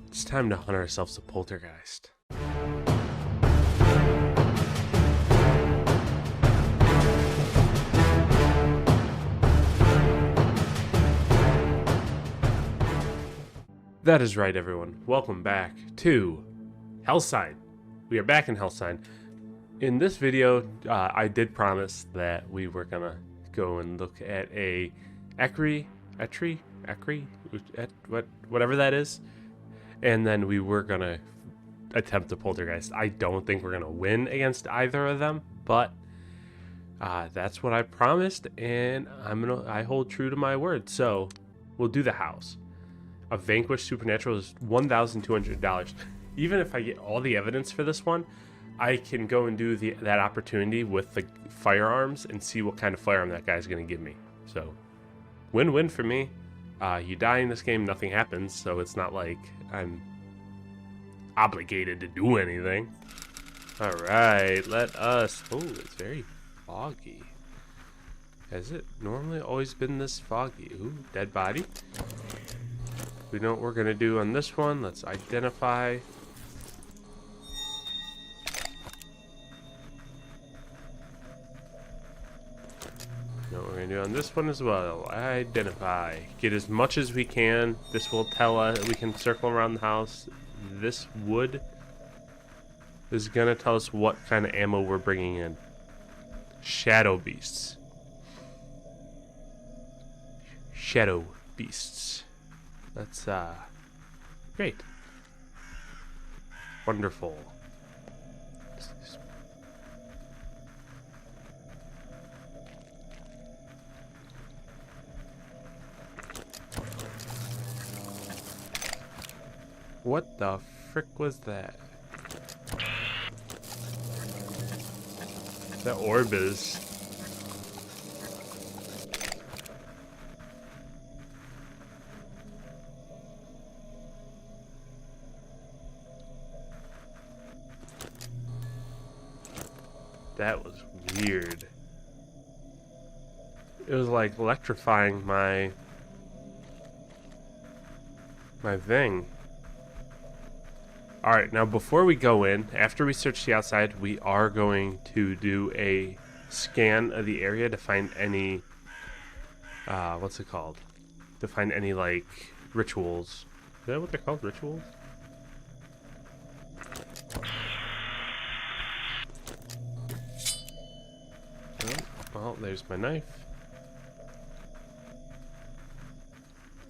It's time to hunt ourselves a poltergeist. That is right, everyone. Welcome back to Hellsign. We are back in Hellsign. In this video, I did promise that we were gonna go and look at a whatever that is, and then we were gonna attempt a poltergeist. I don't think we're gonna win against either of them, but that's what I promised, and I hold true to my word. So we'll do the house. A vanquished supernatural is $1,200. Even if I get all the evidence for this one, I can go and do that opportunity with the firearms and see what kind of firearm that guy's going to give me. So, win-win for me. You die in this game, nothing happens, so it's not like I'm obligated to do anything. Alright, let us... Oh, it's very foggy. Has it normally always been this foggy? Ooh, dead body. We know what we're going to do on this one. Let's identify. Know what we're going to do on this one as well. Identify. Get as much as we can. This will tell us. We can circle around the house. This wood is going to tell us what kind of ammo we're bringing in. Shadow beasts. Shadow beasts. That's great. Wonderful. What the frick was that? That orb is... That was weird. It was like electrifying my thing. Alright, now before we go in, after we search the outside, we are going to do a scan of the area to find any, what's it called? To find any, like, rituals. Is that what they're called? Rituals? Well, there's my knife.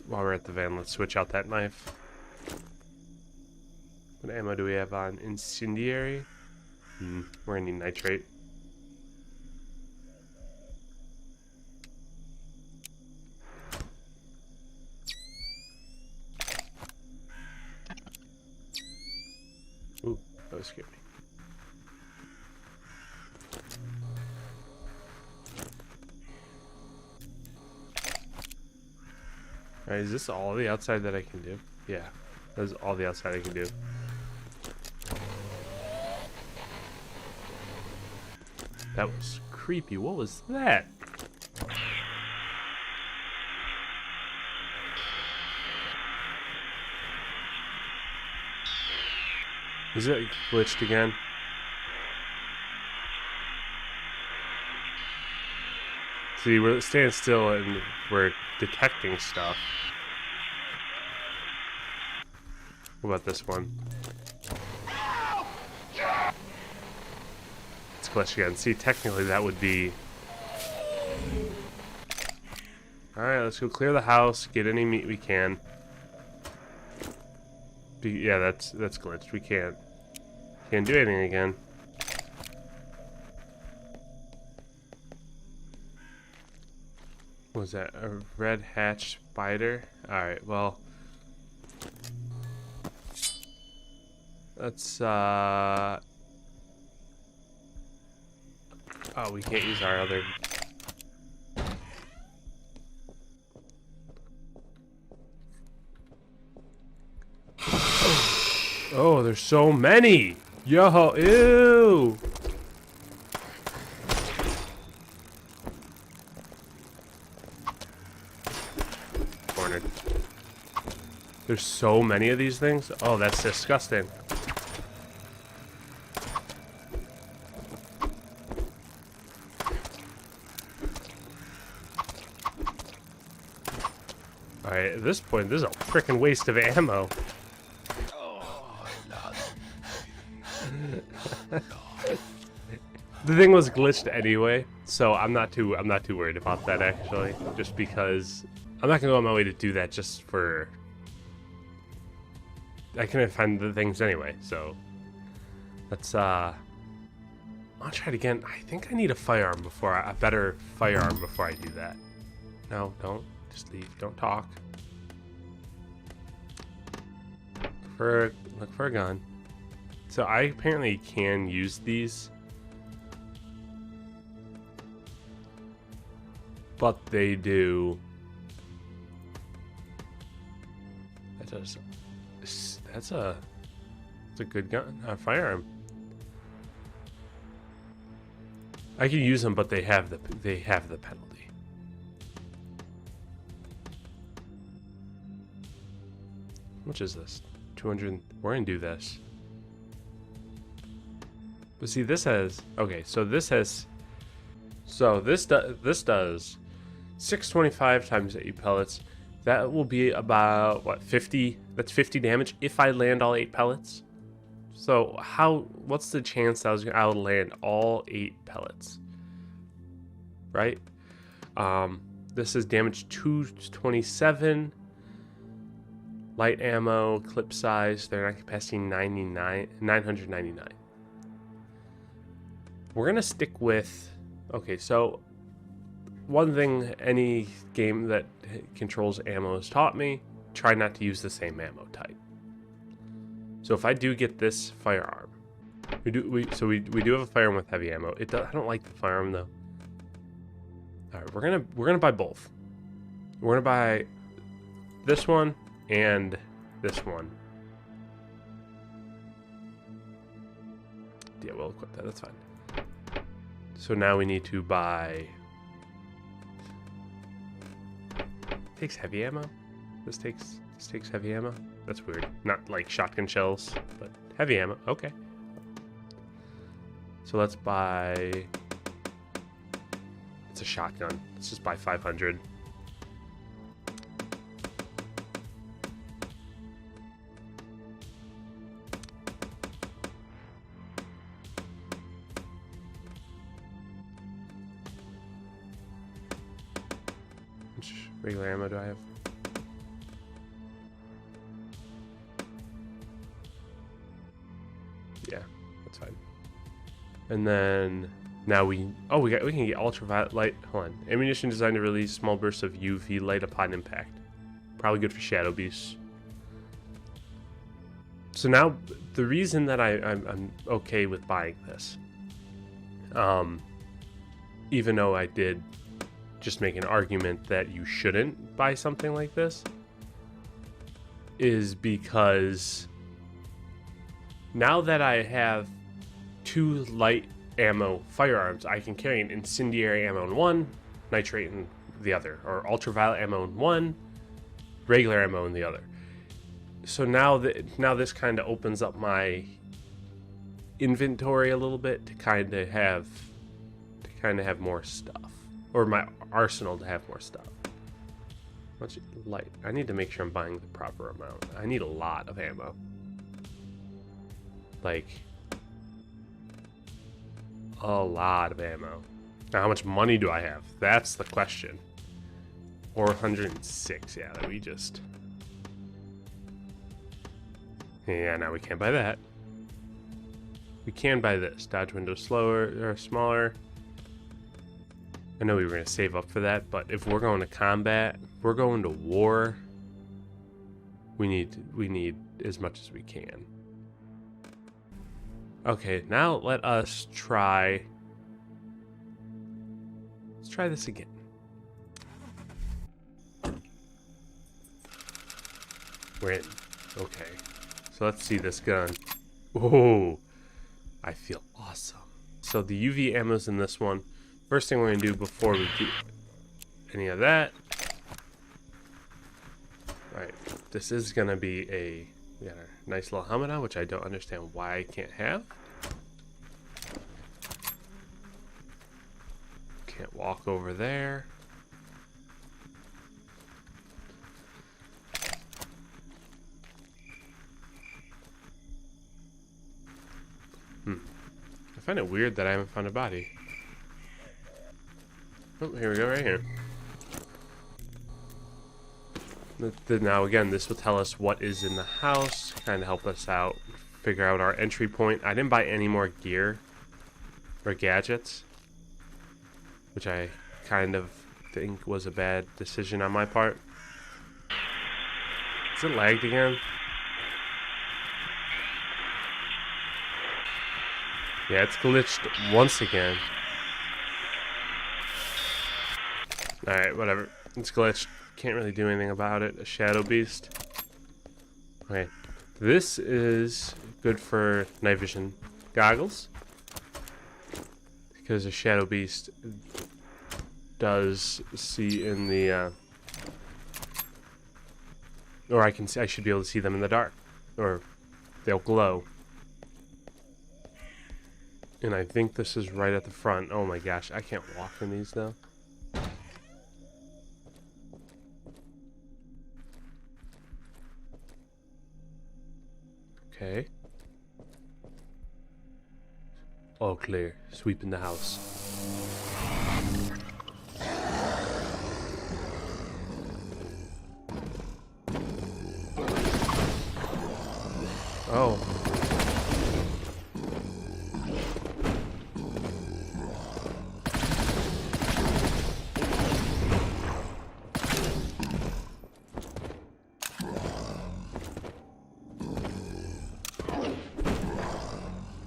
While we're at the van, let's switch out that knife. What ammo do we have on? Incendiary? We're gonna need nitrate. Ooh, that was scary. Alright, is this all the outside that I can do? Yeah, that's all the outside I can do. That was creepy. What was that? Is it glitched again? See, we're staying still and we're detecting stuff. What about this one? It's glitched again. See, technically that would be... Alright, let's go clear the house, get any meat we can. Yeah, that's glitched. We can't do anything again. What was that? A red hatch spider? Alright, well... Let's, Oh, we can't use our other... Oh, there's so many! Yo, ew! cornered. There's so many of these things. Oh, that's disgusting. Alright, at this point, this is a freaking waste of ammo. The thing was glitched anyway, so I'm not too worried about that actually. Just because I'm not gonna go on my way to do that just for. I couldn't find the things anyway, so let's I'll try it again. I think I need a firearm a better firearm before I do that. No, don't. Just leave. Don't talk. Look for a gun. So I apparently can use these, but they do. That's a good gun, a firearm. I can use them, but they have the penalty. How much is this? 200. We're gonna do this. But see, this has this does 625 times 8 pellets. That will be about what, 50? That's 50 damage if I land all 8 pellets. So what's the chance that I would land all 8 pellets? Right? This is damage 227. Light ammo, clip size, they're not capacity 999. We're gonna stick with. Okay, so one thing any game that controls ammo has taught me: try not to use the same ammo type. So if I do get this firearm, we do have a firearm with heavy ammo. I don't like the firearm though. All right, we're gonna buy both. We're gonna buy this one and this one. Yeah, we'll equip that. That's fine. So now we need to buy. Takes heavy ammo. This takes heavy ammo. That's weird. Not like shotgun shells, but heavy ammo. Okay. So let's buy. It's a shotgun. Let's just buy 500. Which regular ammo do I have? Yeah, that's fine. And then now we can get ultraviolet light. Hold on. Ammunition designed to release small bursts of UV light upon impact. Probably good for shadow beasts. So now the reason that I'm okay with buying this, even though I did just make an argument that you shouldn't buy something like this, is because now that I have 2 light ammo firearms, I can carry an incendiary ammo in one, nitrate in the other, or ultraviolet ammo in one, regular ammo in the other. So now this kind of opens up my inventory a little bit to kind of have more stuff, or my arsenal to have more stuff. Much light. I need to make sure I'm buying the proper amount. I need a lot of ammo. Like a lot of ammo. Now, how much money do I have? That's the question. 406. Yeah, that we just. Yeah, now we can't buy that. We can buy this. Dodge window slower or smaller. I know we were going to save up for that, but if we're going to combat, if we're going to war, we need as much as we can. Okay, now let us try. Let's try this again. We're in. Okay. So let's see this gun. Whoa. I feel awesome. So the UV ammo's in this one. First thing we're going to do before we do any of that. Alright. this is gonna be we got our nice little helmet on, which I don't understand why I can't have. Can't walk over there. I find it weird that I haven't found a body. Oh, here we go, right here. Now again, this will tell us what is in the house, kind of help us out, figure out our entry point. I didn't buy any more gear or gadgets, which I kind of think was a bad decision on my part. Is it lagged again? Yeah, it's glitched once again. Alright, whatever. It's glitched. Can't really do anything about it. A shadow beast. Okay. This is good for night vision goggles, because a shadow beast does see in the or I should be able to see them in the dark, or they'll glow. And I think this is right at the front. Oh my gosh, I can't walk in these though. Okay. All clear. Sweeping the house. Oh.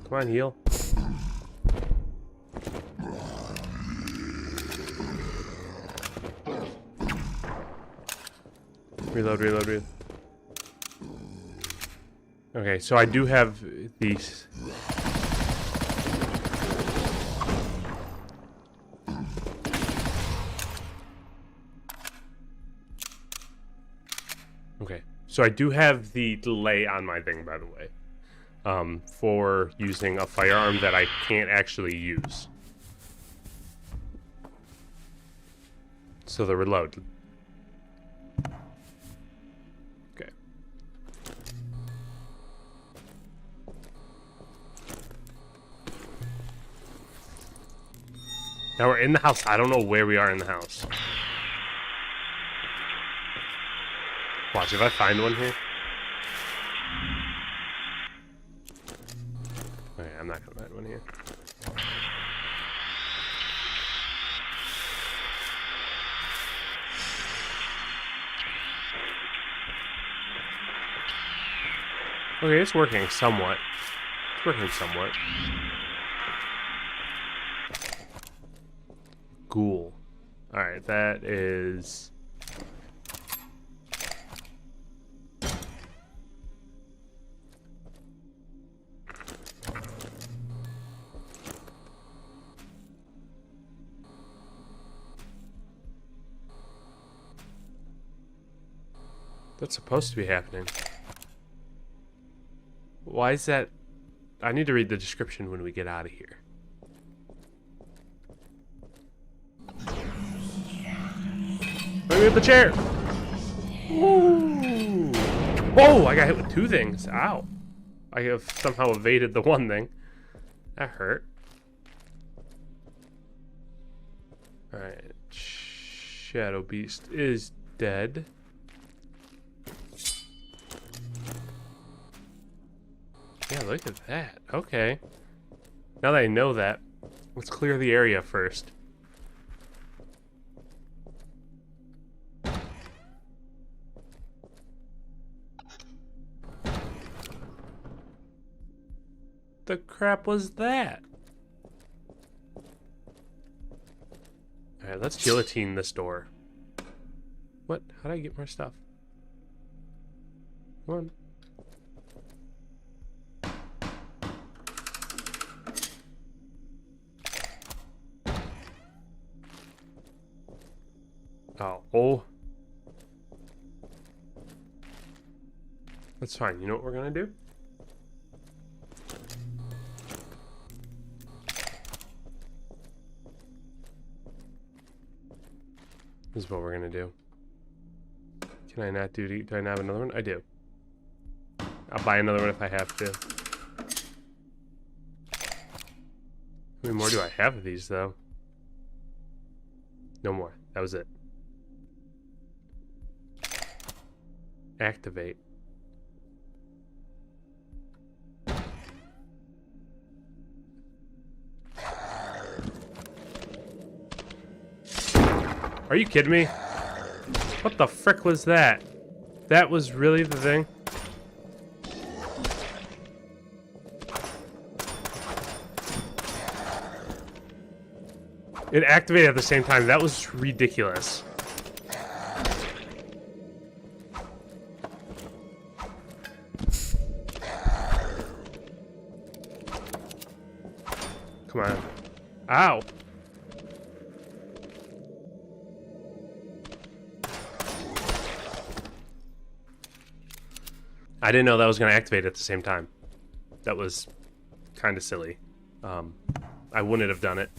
Come on, heal. Reload, reload, reload. Okay, so I do have these. Okay, so I do have the delay on my thing, by the way, for using a firearm that I can't actually use. So the reload. Okay. Now we're in the house. I don't know where we are in the house. Watch, if I find one here. Okay, I'm not gonna find one here. Okay, it's working somewhat. It's working somewhat. Ghoul. Alright, that is... That's supposed to be happening. Why is that? I need to read the description when we get out of here. Let me get the chair! Ooh. Whoa! I got hit with two things. Ow. I have somehow evaded the one thing. That hurt. Alright. Shadow Beast is dead. Yeah, look at that. Okay. Now that I know that, let's clear the area first. The crap was that? Alright, let's guillotine this door. What? How do I get more stuff? Come on. Oh. That's fine. You know what we're gonna do? This is what we're gonna do. Can I not do I not have another one? I do. I'll buy another one if I have to. How many more do I have of these, though? No more. That was it. Activate. Are you kidding me? What the frick was that? That was really the thing? It activated at the same time. That was ridiculous. Come on. Ow. I didn't know that was going to activate at the same time. That was kind of silly. I wouldn't have done it.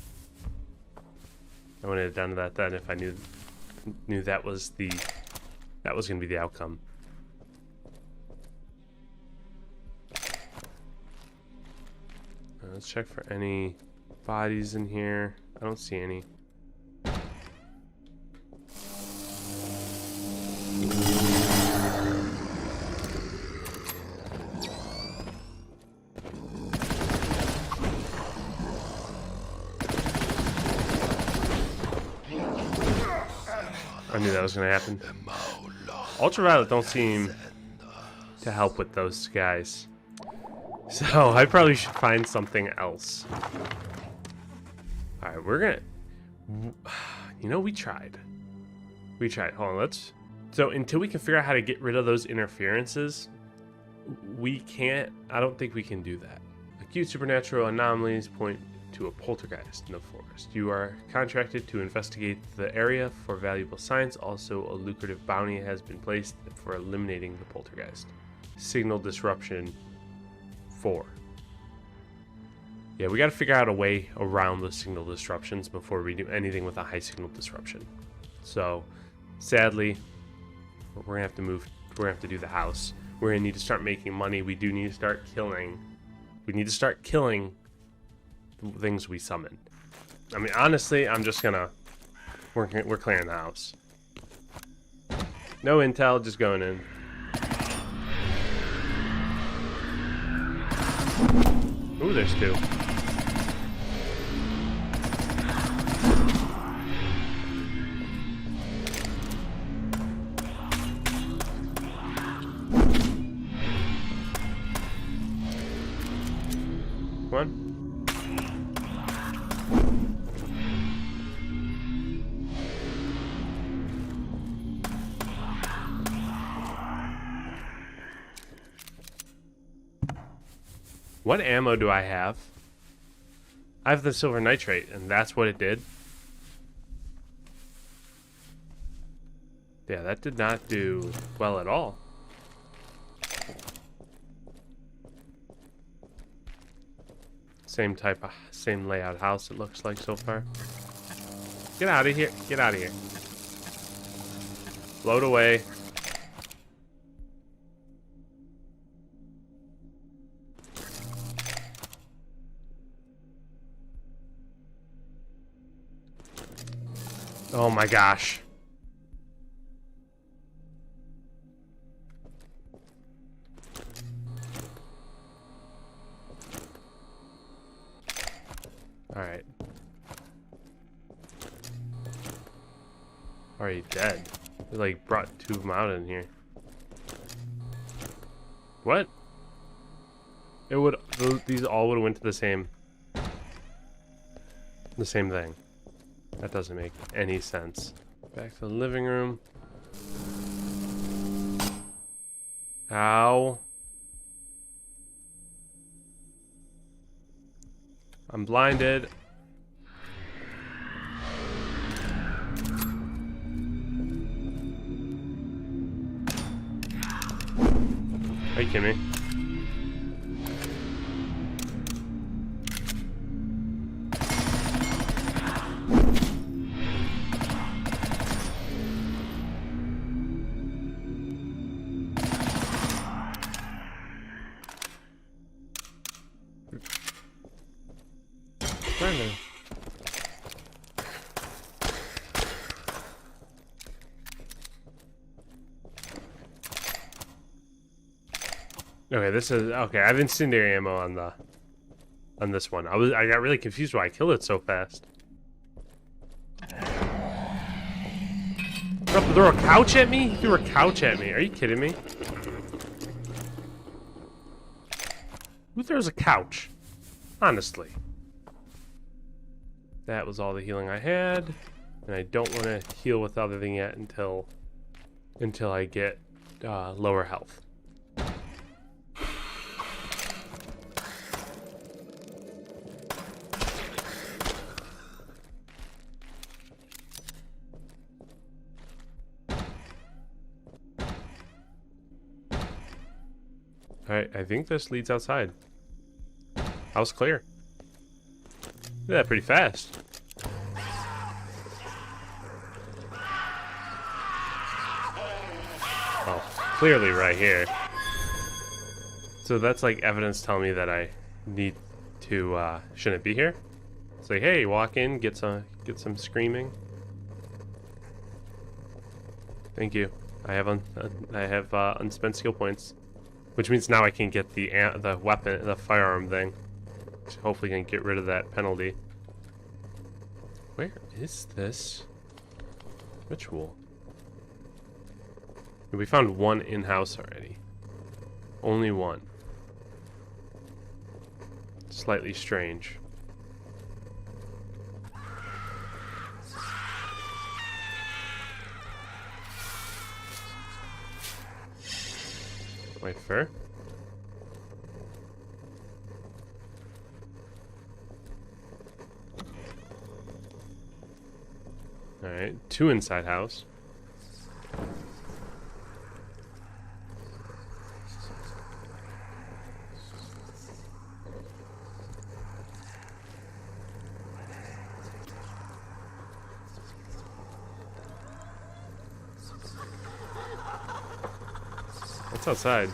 I wouldn't have done that then if I knew that was going to be the outcome. Let's check for any bodies in here. I don't see any. I knew that was going to happen. Ultraviolet don't seem to help with those guys. So I probably should find something else. Alright, we're going to... You know, we tried. We tried. Hold on, let's... So until we can figure out how to get rid of those interferences, we can't... I don't think we can do that. Acute supernatural anomalies point to a poltergeist in the forest. You are contracted to investigate the area for valuable science. Also, a lucrative bounty has been placed for eliminating the poltergeist. Signal disruption 4. Yeah, we got to figure out a way around the signal disruptions before we do anything with a high signal disruption. So, sadly, we're gonna have to move. We're gonna have to do the house. We're gonna need to start making money. We do need to start killing. We need to start killing things we summon. I mean, honestly, I'm just gonna... We're clearing the house. No intel, just going in. Ooh, there's 2. Come on. What ammo do I have? I have the silver nitrate, and that's what it did. Yeah, that did not do well at all. Same type of, same layout house it looks like so far. Get out of here. Get out of here. Float away. Oh my gosh. All right. Already dead. They like brought 2 of them out in here. What? It would. These all would have went to the same thing. That doesn't make any sense. Back to the living room. Ow. I'm blinded. Are Are you kidding me? Okay, this is okay. I have incendiary ammo on this one. I got really confused why I killed it so fast. Throw a couch at me? You threw a couch at me. Are you kidding me? Who throws a couch? Honestly. That was all the healing I had, and I don't want to heal with other thing yet until I get lower health. Alright, I think this leads outside. House clear. Did that pretty fast. Oh, clearly right here. So that's like evidence telling me that I need to shouldn't be here. It's like, hey, walk in, get some screaming. Thank you. I have unspent skill points, which means now I can get the weapon, the firearm thing. Hopefully can get rid of that penalty. Where is this ritual? We found one in-house already. Only one. Slightly strange. White fur? Alright, 2 inside house. What's outside?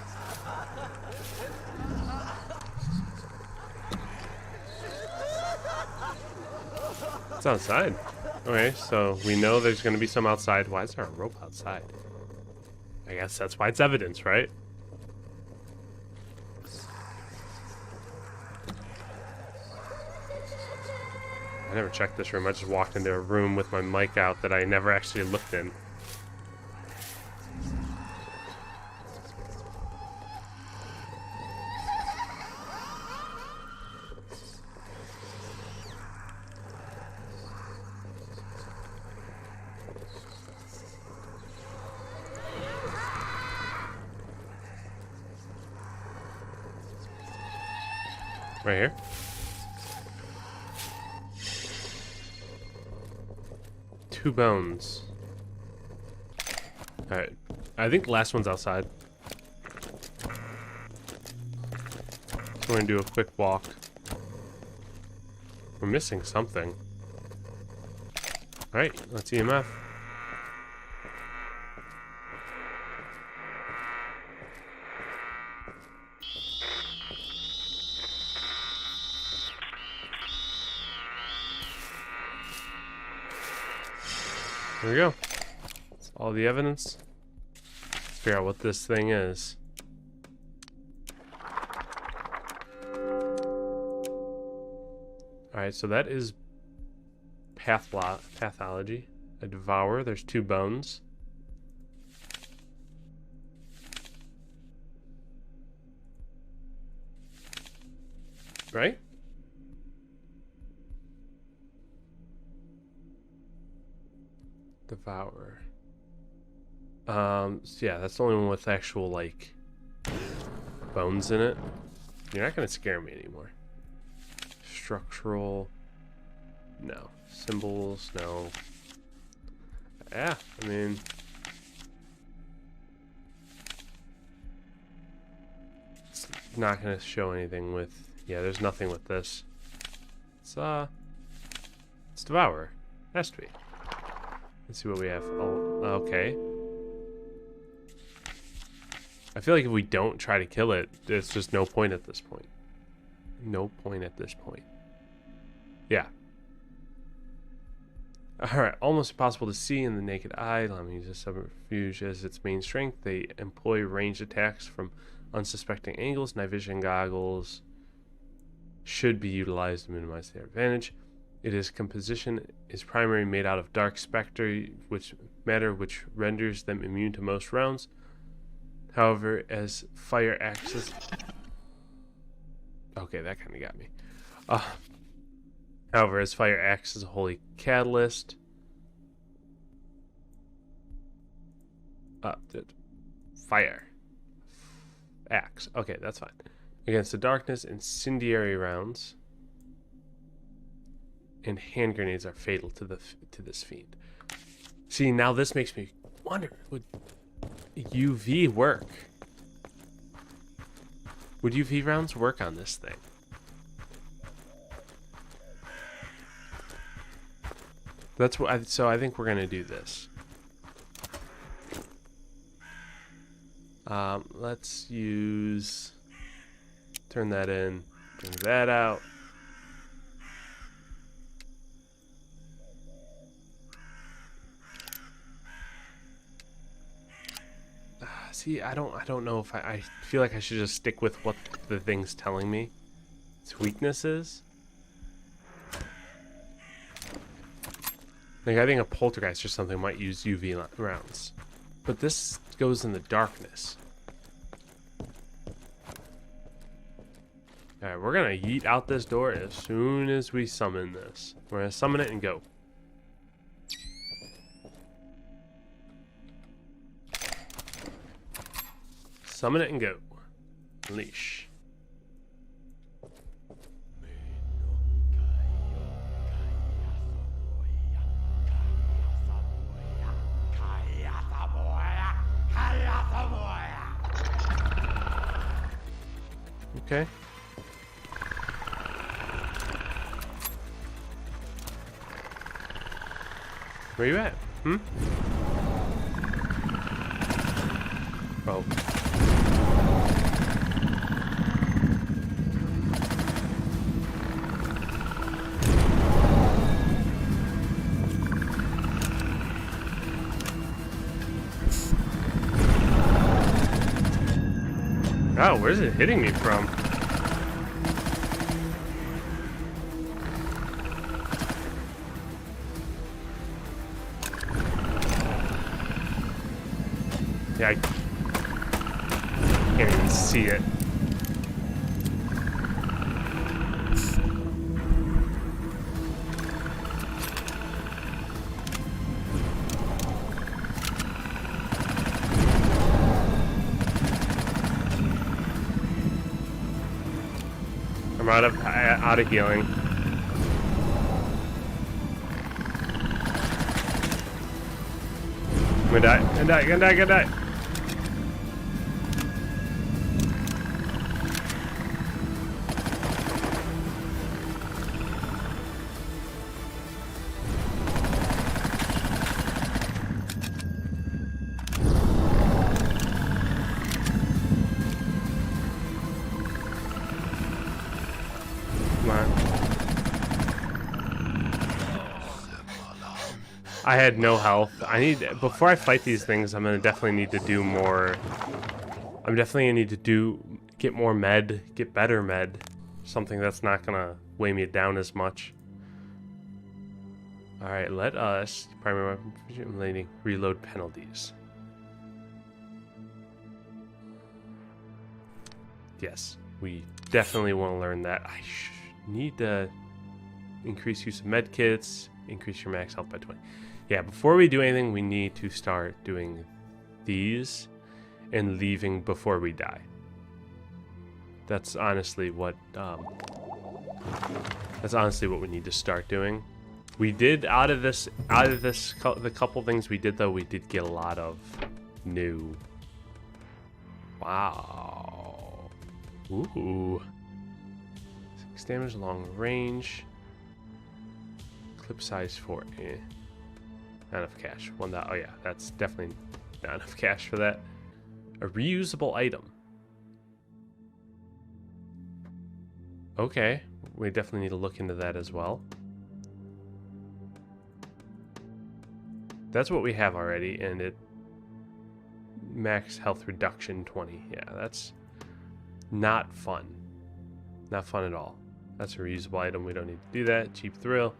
What's outside? Okay, so we know there's going to be some outside. Why is there a rope outside? I guess that's why it's evidence, right? I never checked this room. I just walked into a room with my mic out that I never actually looked in. Right here. Two bones. Alright. I think the last one's outside. So we're gonna do a quick walk. We're missing something. Alright, let's EMF. There we go. That's all the evidence. Let's figure out what this thing is. Alright, so that is pathology. A devour. There's 2 bones. Right? Devour. So yeah, that's the only one with actual, like, bones in it. You're not gonna scare me anymore. Structural. No. Symbols, no. Yeah, I mean... not gonna show anything with. Yeah, there's nothing with this. It's devour. Has to be. Let's see what we have. Oh, okay. I feel like if we don't try to kill it, there's just no point at this point. No point at this point. Yeah. Alright, almost impossible to see in the naked eye. Let me use a subterfuge as its main strength. They employ ranged attacks from unsuspecting angles. Night vision goggles should be utilized to minimize their advantage. Its composition is primarily made out of dark spectre, which renders them immune to most rounds. However, as fire axes... Okay, that kind of got me. However, as fire acts as a holy catalyst... Fire. Axe. Okay, that's fine. Against the darkness, incendiary rounds and hand grenades are fatal to this fiend. See, now this makes me wonder, would UV work? Would UV rounds work on this thing? That's what so I think we're gonna do this. Let's turn that in, bring that out. See, I don't know if I feel like I should just stick with what the thing's telling me its weakness is. Like, I think a poltergeist or something might use UV rounds, but this goes in the darkness. Alright, we're gonna yeet out this door as soon as we summon this. We're gonna summon it and go. Summon it and go. Unleash. Okay. Where you at? Hmm? Oh. Oh, where's it hitting me from? Yeah, I can't even see it. I'm out of healing. I'm gonna die. I had no health. Before I fight these things, I'm gonna definitely need to do more. I'm definitely gonna need to get more med, get better med. Something that's not gonna weigh me down as much. Alright, let us, primary weapon, reload penalties. Yes, we definitely want to learn that. I need to increase use of med kits, increase your max health by 20. Yeah, before we do anything, we need to start doing these and leaving before we die. That's honestly what we need to start doing. We did out of the couple things we did though, we did get a lot of new. Wow. Ooh. 6 damage, long range. Clip size 4. Not enough cash. $1. Oh yeah, that's definitely not enough cash for that. A reusable item. Okay, we definitely need to look into that as well. That's what we have already, and it max health reduction 20. Yeah, that's not fun. Not fun at all. That's a reusable item. We don't need to do that. Cheap thrill.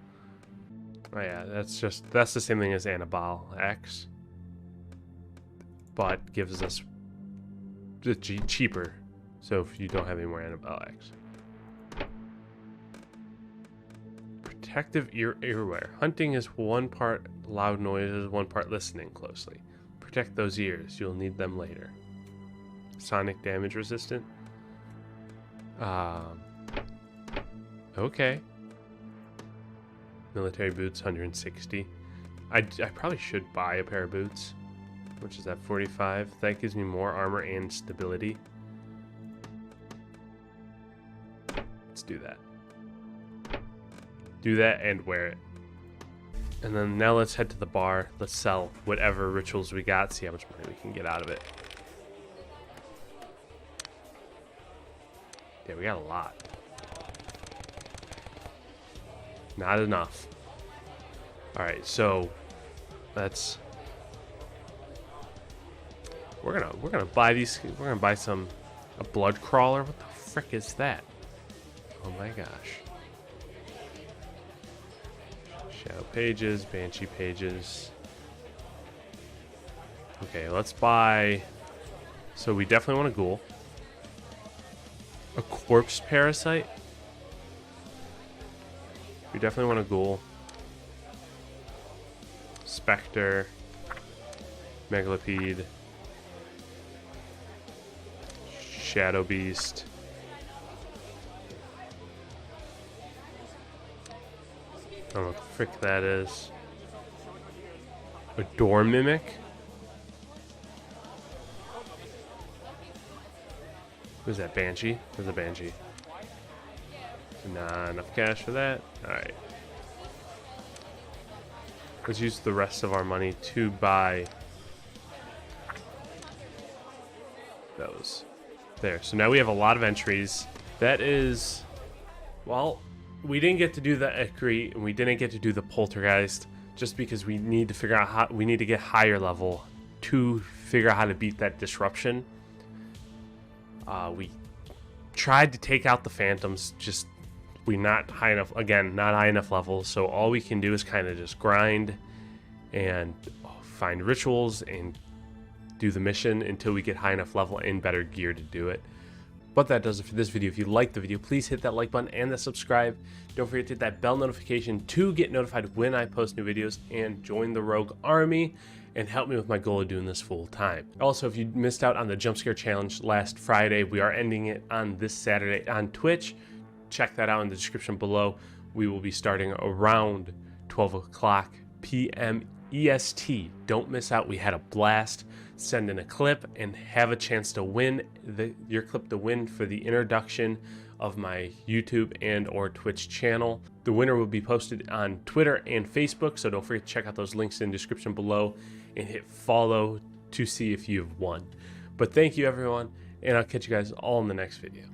Oh yeah, that's the same thing as Annabelle X, but gives us the cheaper. So if you don't have any more Annabelle X. Protective earwear. Hunting is 1 part loud noises, 1 part listening closely. Protect those ears. You'll need them later. Sonic damage resistant. Okay. Military boots, 160. I probably should buy a pair of boots. Which is at 45. That gives me more armor and stability. Let's do that. Do that and wear it. And then now let's head to the bar. Let's sell whatever rituals we got. See how much money we can get out of it. Yeah, we got a lot. Not enough. Alright, so let's we're gonna buy these. We're gonna buy a blood crawler. What the frick is that? Oh my gosh. Shadow pages, banshee pages. Okay, let's buy. So we definitely want a ghoul. A corpse parasite. We definitely want a ghoul. Spectre. Megalopede. Shadow beast. I don't know what the frick that is. A door mimic? Who's that? Banshee? There's a banshee. Not enough cash for that. Alright. Let's use the rest of our money to buy those. There. So now we have a lot of entries. That is... Well, we didn't get to do the Ekri, and we didn't get to do the Poltergeist, just because we need to figure out how... We need to get higher level to figure out how to beat that disruption. We tried to take out the Phantoms, just... We're not high enough, again, not high enough level, so all we can do is kind of just grind and find rituals and do the mission until we get high enough level and better gear to do it. But that does it for this video. If you liked the video, please hit that like button and the subscribe. Don't forget to hit that bell notification to get notified when I post new videos, and join the Rogue Army and help me with my goal of doing this full time. Also, if you missed out on the jump scare challenge last Friday, we are ending it on this Saturday on Twitch. Check that out in the description below. We will be starting around 12 o'clock p.m. EST. Don't miss out. We had a blast. Send in a clip and have a chance to win your clip to win for the introduction of my YouTube and or Twitch channel. The winner will be posted on Twitter and Facebook, so don't forget to check out those links in the description below and hit follow to see if you've won. But thank you everyone, and I'll catch you guys all in the next video.